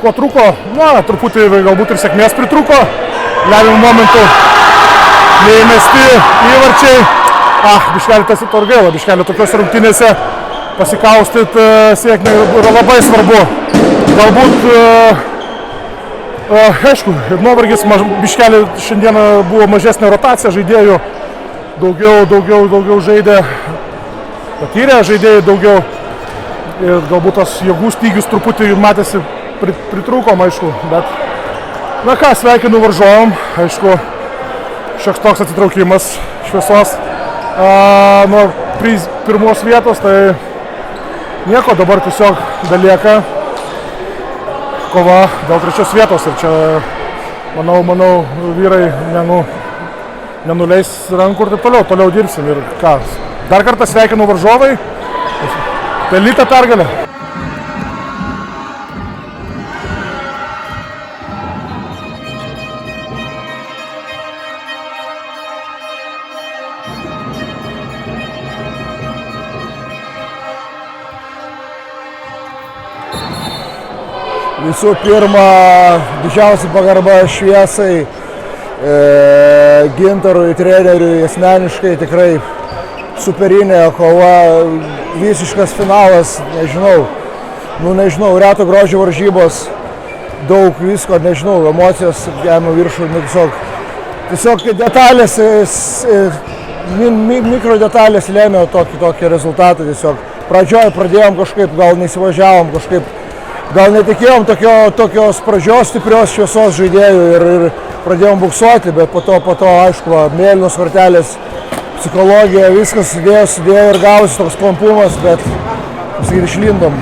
ko trūko, truputį galbūt ir sėkmės pritrūko, lemiamų momentų neįmesti įvarčiai. Biškelį tas ir gaila, biškelį tokios rungtynėse pasikaustyt sėkmę yra labai svarbu. Galbūt, aišku, nuovargis biškelį šiandieną buvo mažesnė rotacija žaidėjų, daugiau žaidė, patyrė žaidėjai daugiau ir galbūt tas jėgų stygius truputį matėsi pritrūkom, aišku, bet sveikinu varžovom, aišku, šioks toks atsitraukimas šviesos nuo pirmos vietos, tai nieko, dabar tiesiog belieka kova dėl trečios vietos ir čia, manau, vyrai nenuleis rankų ir taip toliau dirbsim ir ką. Dar kartą sveikinu varžovai, pelnytą pergalę. Visų pirma, didžiausia pagarba Šviesai, Gintarui, treneriui, asmeniškai tikrai superinė kova, visiškas finalas, nežinau, reto grožio varžybos, daug visko, emocijos galima viršų, tiesiog detalės, mikro detalės lėmė tokį rezultatą, tiesiog pradžioje pradėjom kažkaip, gal neįsivažiavom kažkaip, gal netikėjom tokios pradžios stiprios šviesos žaidėjų ir pradėjom buksuoti, bet po to aišku, mėlynos kortelės, psichologija, viskas sudėjo ir gavosi toks klampumas, bet išlindom.